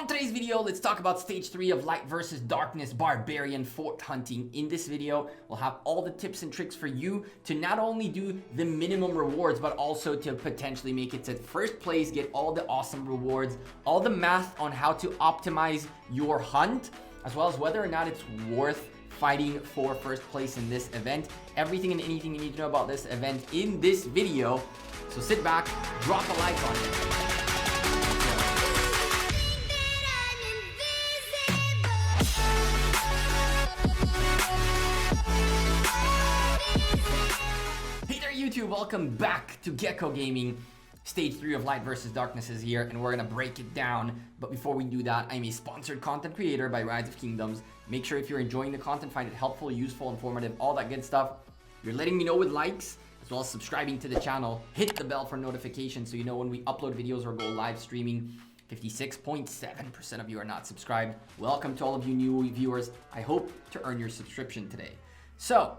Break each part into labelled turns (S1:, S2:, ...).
S1: On today's video, let's talk about stage 3 of Light versus Darkness Barbarian Fort Hunting. In this video, we'll have all the tips and tricks for you to not only do the minimum rewards, but also to potentially make it to first place, get all the awesome rewards, all the math on how to optimize your hunt, as well as whether or not it's worth fighting for first place in this event. Everything and anything you need to know about this event in this video. So sit back, drop a like on it. YouTube, welcome back to Gekko Gaming. Stage 3 of Light versus Darkness is here, and we're gonna break it down. But before we do that, I'm a sponsored content creator by Rise of Kingdoms. Make sure if you're enjoying the content, find it helpful, useful, informative, all that good stuff, you're letting me know with likes, as well as subscribing to the channel. Hit the bell for notifications so you know when we upload videos or go live streaming. 56.7% of you are not subscribed. Welcome to all of you new viewers. I hope to earn your subscription today. So,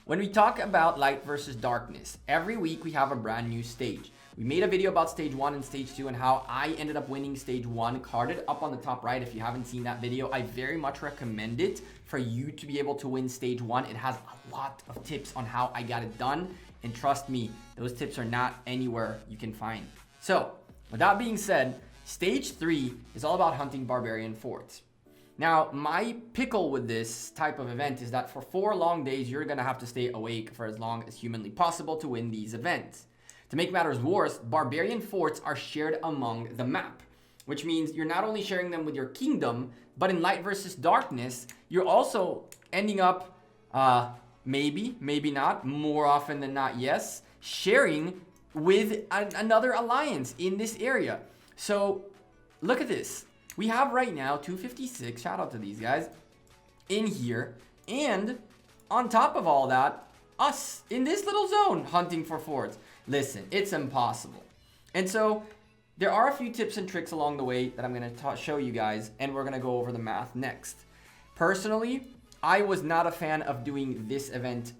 S1: when we talk about Light versus Darkness, every week we have a brand new stage. We made a video about stage 1 and stage 2 and how I ended up winning stage 1, carded up on the top right. If you haven't seen that video, I very much recommend it for you to be able to win stage 1. It has a lot of tips on how I got it done, and trust me, those tips are not anywhere you can find. So, with that being said, stage 3 is all about hunting barbarian forts. Now, my pickle with this type of event is that for 4 long days, you're going to have to stay awake for as long as humanly possible to win these events. To make matters worse, barbarian forts are shared among the map, which means you're not only sharing them with your kingdom, but in Light versus Darkness, you're also ending up, maybe not, more often than not, yes, sharing with another alliance in this area. So, look at this. We have right now 256, shout out to these guys, in here. And on top of all that, us in this little zone hunting for forts. Listen, it's impossible. And so there are a few tips and tricks along the way that I'm going to show you guys, and we're going to go over the math next. Personally, I was not a fan of doing this event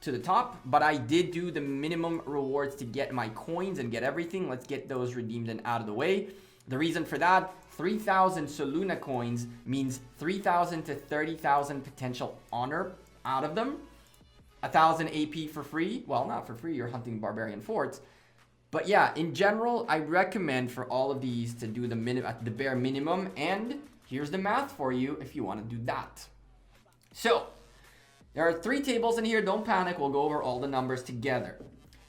S1: to the top, but I did do the minimum rewards to get my coins and get everything. Let's get those redeemed and out of the way. The reason for that, 3,000 Soluna coins means 3,000 to 30,000 potential honor out of them. 1,000 AP for free. Well, not for free, you're hunting barbarian forts. But yeah, in general, I recommend for all of these to do the bare minimum. And here's the math for you if you want to do that. So, there are 3 tables in here. Don't panic, we'll go over all the numbers together.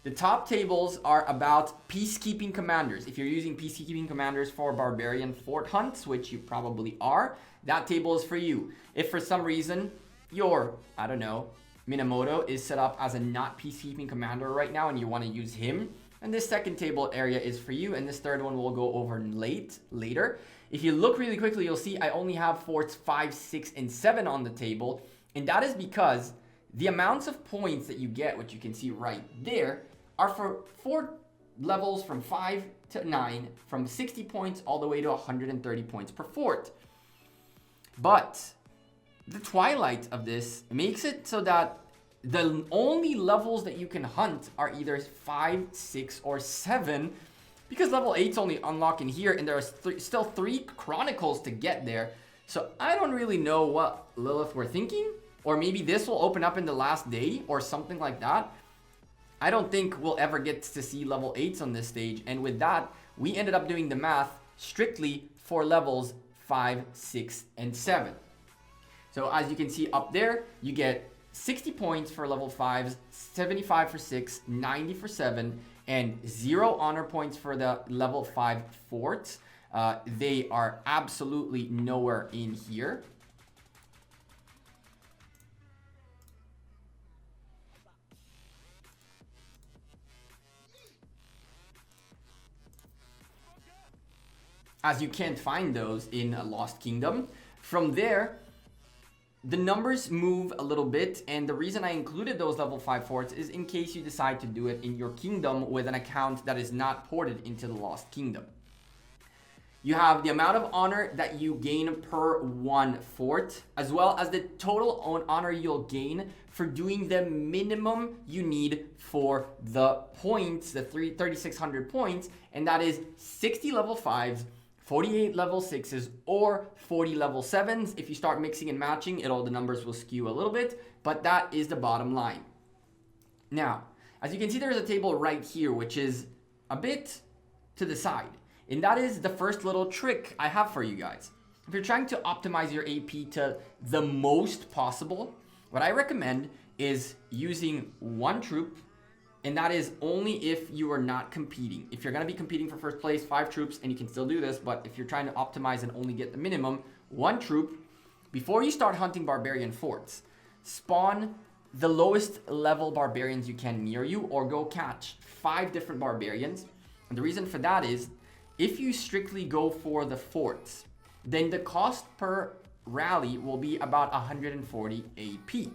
S1: The top tables are about peacekeeping commanders. If you're using peacekeeping commanders for barbarian fort hunts, which you probably are, that table is for you. If for some reason your, I don't know, Minamoto is set up as a not peacekeeping commander right now and you want to use him, and this second table area is for you, and this third one we'll go over later. If you look really quickly, you'll see I only have forts 5, 6, and 7 on the table, and that is because the amounts of points that you get, which you can see right there, are for 4 levels from 5 to 9, from 60 points all the way to 130 points per fort. But the twilight of this makes it so that the only levels that you can hunt are either 5, 6, or 7, because level 8's only unlocked in here, and there are still 3 chronicles to get there. So I don't really know what Lilith were thinking, or maybe this will open up in the last day or something like that. I don't think we'll ever get to see level 8s on this stage, and with that, we ended up doing the math strictly for levels 5, 6, and 7. So as you can see up there, you get 60 points for level 5s, 75 for 6, 90 for 7, and 0 honor points for the level 5 forts. They are absolutely nowhere in here. As you can't find those in a Lost Kingdom. From there, the numbers move a little bit, and the reason I included those level 5 forts is in case you decide to do it in your kingdom with an account that is not ported into the Lost Kingdom. You have the amount of honor that you gain per 1 fort, as well as the total honor you'll gain for doing the minimum you need for the points, the 3,600 points, and that is 60 level 5s, 48 level 6s or 40 level 7s. If you start mixing and matching, the numbers will skew a little bit, but that is the bottom line. Now, as you can see, there's a table right here, which is a bit to the side. And that is the first little trick I have for you guys. If you're trying to optimize your AP to the most possible, what I recommend is using one troop, and that is only if you are not competing. If you're going to be competing for first place, 5 troops, and you can still do this, but if you're trying to optimize and only get the minimum, one troop, before you start hunting barbarian forts, spawn the lowest level barbarians you can near you, or go catch 5 different barbarians. And the reason for that is, if you strictly go for the forts, then the cost per rally will be about 140 AP.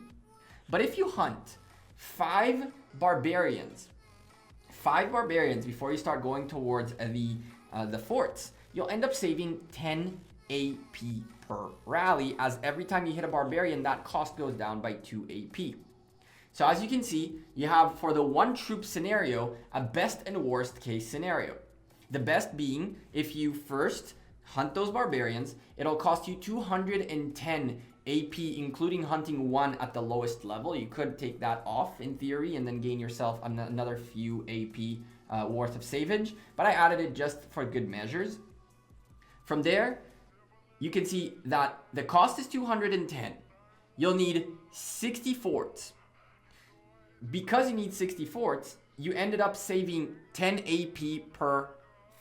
S1: But if you hunt 5 barbarians before you start going towards the forts, you'll end up saving 10 AP per rally, as every time you hit a barbarian, that cost goes down by 2 AP. So as you can see, you have, for the one troop scenario, a best and worst case scenario. The best being, if you first hunt those barbarians, it'll cost you 210 AP, including hunting one at the lowest level. You could take that off in theory and then gain yourself another few AP worth of savage, but I added it just for good measures. From there, you can see that the cost is 210. You'll need 60 forts. Because you need 60 forts, you ended up saving 10 AP per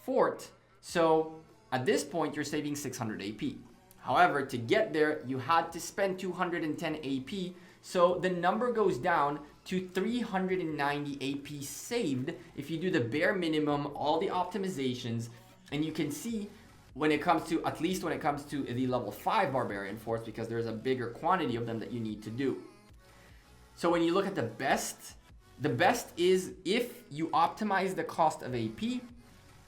S1: fort. So at this point, you're saving 600 AP. However, to get there, you had to spend 210 AP. So the number goes down to 390 AP saved if you do the bare minimum, all the optimizations. And you can see when it comes to, at least when it comes to the level 5 barbarian forts, because there's a bigger quantity of them that you need to do. So when you look at the best is if you optimize the cost of AP,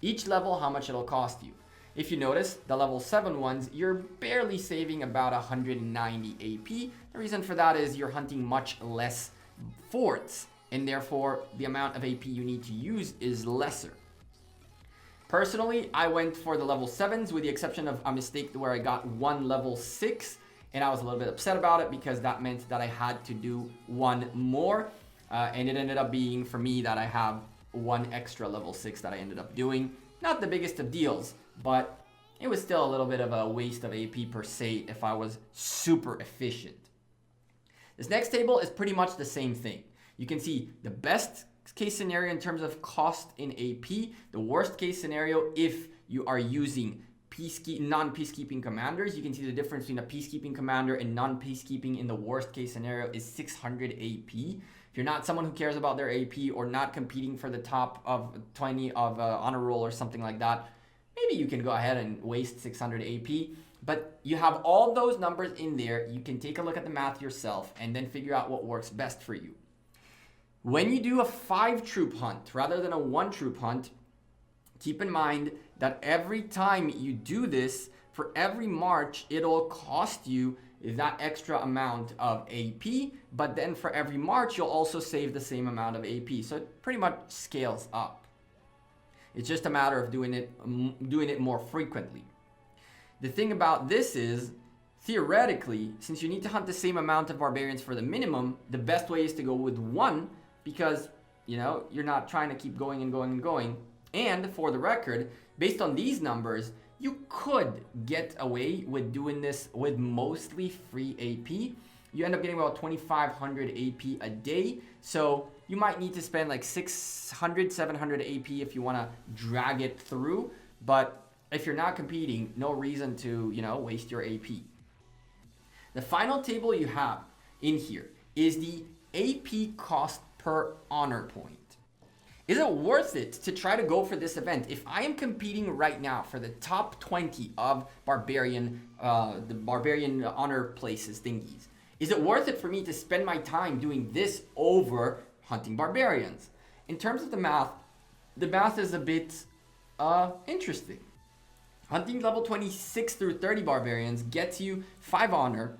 S1: each level, how much it'll cost you. If you notice, the level 7 ones, you're barely saving about 190 AP. The reason for that is you're hunting much less forts, and therefore the amount of AP you need to use is lesser. Personally, I went for the level 7s, with the exception of a mistake where I got one level 6, and I was a little bit upset about it because that meant that I had to do one more, and it ended up being, for me, that I have one extra level 6 that I ended up doing. Not the biggest of deals, but it was still a little bit of a waste of AP per se if I was super efficient. This next table is pretty much the same thing. You can see the best case scenario in terms of cost in AP, the worst case scenario if you are using non-peacekeeping commanders. You can see the difference between a peacekeeping commander and non-peacekeeping in the worst case scenario is 600 AP. If you're not someone who cares about their AP or not competing for the top of 20 of honor roll or something like that, maybe you can go ahead and waste 600 AP. But you have all those numbers in there. You can take a look at the math yourself and then figure out what works best for you. When you do a 5 troop hunt rather than a 1 troop hunt, keep in mind that every time you do this, for every march, it'll cost you that extra amount of AP, but then for every march, you'll also save the same amount of AP. So it pretty much scales up. It's just a matter of doing it more frequently. The thing about this is, theoretically, since you need to hunt the same amount of barbarians for the minimum, the best way is to go with 1, because, you know, you're not trying to keep going and going and going. And for the record, based on these numbers, you could get away with doing this with mostly free AP. You end up getting about 2,500 AP a day. So you might need to spend like 600, 700 AP if you want to drag it through. But if you're not competing, no reason to, you know, waste your AP. The final table you have in here is the AP cost per honor point. Is it worth it to try to go for this event? If I am competing right now for the top 20 of barbarian, the barbarian honor places thingies, is it worth it for me to spend my time doing this over hunting barbarians? In terms of the math is a bit interesting. Hunting level 26 through 30 barbarians gets you 5 honor,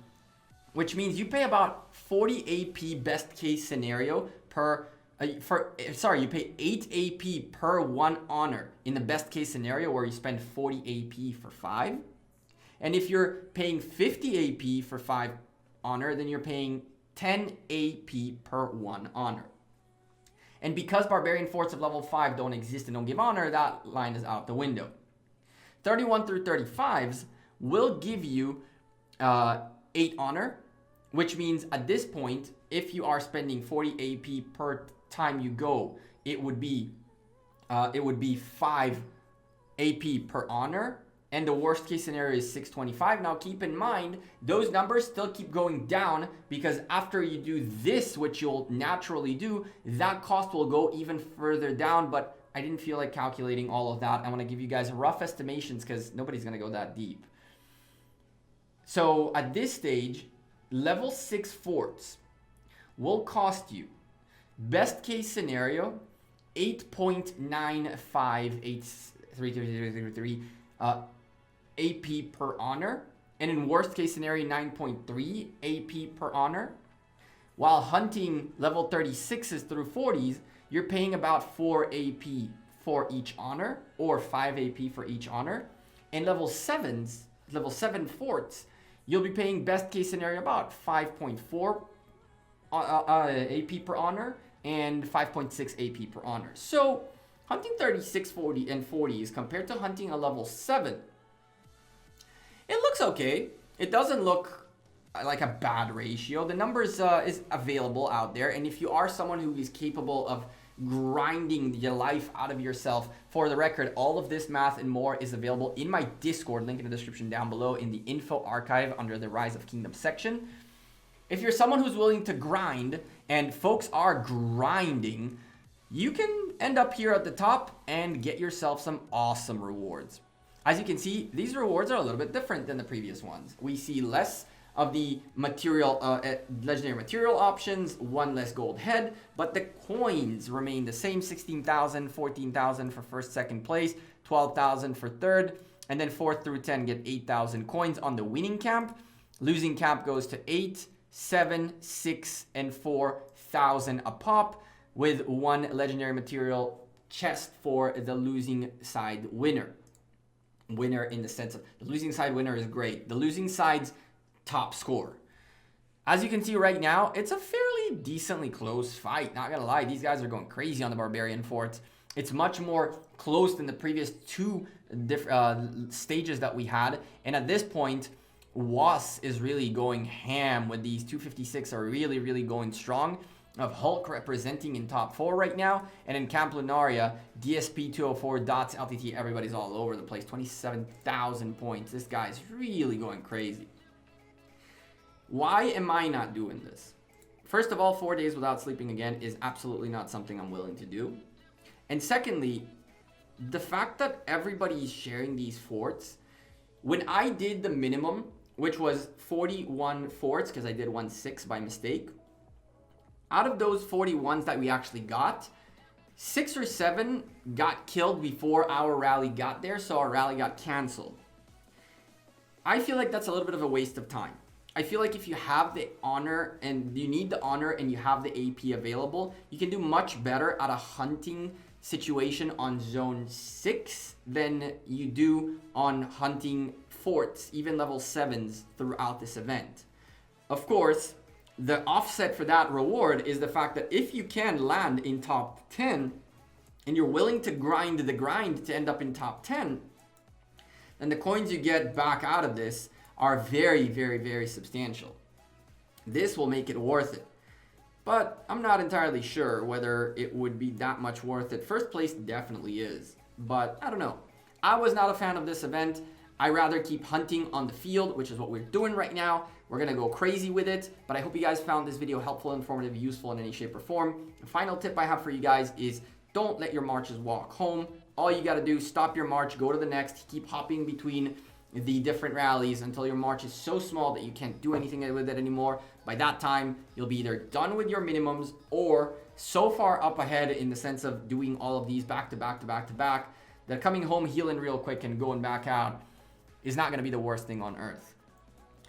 S1: which means you pay about 40 AP best case scenario per you pay 8 AP per 1 honor in the best case scenario where you spend 40 AP for 5. And if you're paying 50 AP for 5 honor, then you're paying 10 AP per 1 honor. And because barbarian forts of level 5 don't exist and don't give honor, that line is out the window. 31 through 35s will give you 8 honor, which means at this point, if you are spending 40 AP per time you go, it would be 5 AP per honor, and the worst case scenario is 625. Now keep in mind, those numbers still keep going down because after you do this, which you'll naturally do, that cost will go even further down, but I didn't feel like calculating all of that. I want to give you guys rough estimations because nobody's going to go that deep. So at this stage, level 6 forts will cost you, best case scenario, 8.958333 AP per honor, and in worst case scenario 9.3 AP per honor. While hunting level 36s through 40s, you're paying about 4 AP for each honor, or 5 AP for each honor. And level 7 forts, you'll be paying best case scenario about 5.4 AP per honor and 5.6 AP per honor. So hunting 36, 40, and 40s compared to hunting a level 7, it looks okay. It doesn't look like a bad ratio. The numbers is available out there, and if you are someone who is capable of grinding your life out of yourself, for the record, all of this math and more is available in my Discord, link in the description down below in the info archive under the Rise of Kingdom section. If you're someone who's willing to grind, and folks are grinding, you can end up here at the top and get yourself some awesome rewards. As you can see, these rewards are a little bit different than the previous ones. We see less of the material, legendary material options, 1 less gold head, but the coins remain the same: 16,000, 14,000 for first, second place, 12,000 for third, and then 4th through 10 get 8,000 coins on the winning camp. Losing camp goes to 8, 7, 6, and 4,000 a pop, with 1 legendary material chest for the losing side winner. Winner in the sense of the losing side winner is great. The losing side's top score. As you can see right now, it's a fairly decently close fight. Not gonna lie, these guys are going crazy on the barbarian forts. It's much more close than the previous 2 stages that we had. And at this point, Was is really going ham with these 256 are really going strong. Of Hulk representing in top 4 right now, and in Camp Lunaria, DSP 204, Dots, LTT, everybody's all over the place. 27,000 points. This guy's really going crazy. Why am I not doing this? First of all, 4 days without sleeping again is absolutely not something I'm willing to do. And secondly, the fact that everybody is sharing these forts, when I did the minimum, which was 41 forts, because I did 1-6 by mistake, out of those 41s that we actually got, 6 or 7 got killed before our rally got there, so our rally got canceled. I feel like that's a little bit of a waste of time. I feel like if you have the honor and you need the honor and you have the AP available, you can do much better at a hunting situation on zone 6 than you do on hunting forts, even level 7s throughout this event. Of course, the offset for that reward is the fact that if you can land in top 10 and you're willing to grind the grind to end up in top 10, then the coins you get back out of this are very substantial. This will make it worth it. But I'm not entirely sure whether it would be that much worth it. First place definitely is, but I don't know. I was not a fan of this event. I rather keep hunting on the field, which is what we're doing right now. We're gonna go crazy with it, but I hope you guys found this video helpful, informative, useful in any shape or form. The final tip I have for you guys is don't let your marches walk home. All you gotta do, stop your march, go to the next, keep hopping between the different rallies until your march is so small that you can't do anything with it anymore. By that time, you'll be either done with your minimums or so far up ahead in the sense of doing all of these back to back that coming home, healing real quick and going back out is not going to be the worst thing on earth.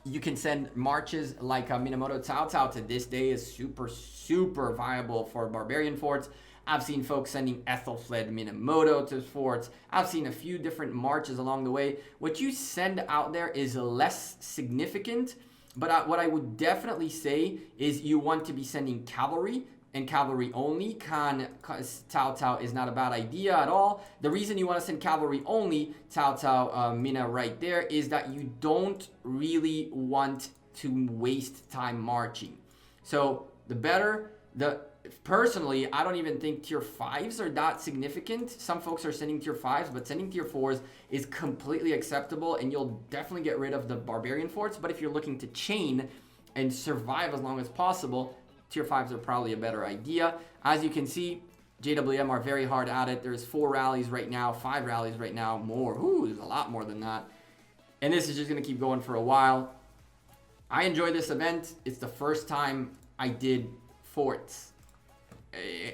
S1: You can send marches like Minamoto Cao Cao to this day is super viable for barbarian forts. I've seen folks sending Ethelfled Minamoto to forts. I've seen a few different marches along the way. What you send out there is less significant, but what I would definitely say is you want to be sending cavalry, and cavalry only. Cao Cao is not a bad idea at all. The reason you want to send cavalry only, Cao Cao Mina right there, is that you don't really want to waste time marching. So the better, personally, I don't even think tier 5s are that significant. Some folks are sending tier 5s, but sending tier 4s is completely acceptable, and you'll definitely get rid of the barbarian forts. But if you're looking to chain and survive as long as possible, tier 5s are probably a better idea. As you can see, JWM are very hard at it. There's 4 rallies right now, 5 rallies right now, more. Ooh, there's a lot more than that. And this is just going to keep going for a while. I enjoy this event. It's the first time I did forts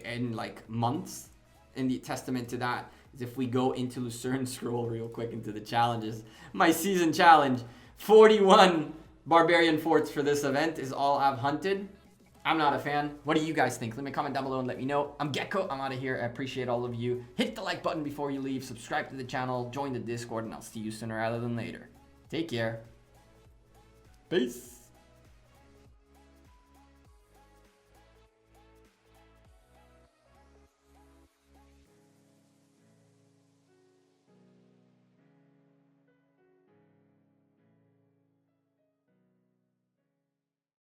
S1: in like months. And the testament to that is if we go into Lucerne Scroll real quick into the challenges. My season challenge, 41 barbarian forts for this event is all I've hunted. I'm not a fan. What do you guys think? Let me comment down below and let me know. I'm Gekko. I'm out of here. I appreciate all of you. Hit the like button before you leave. Subscribe to the channel. Join the Discord, and I'll see you sooner rather than later. Take care. Peace.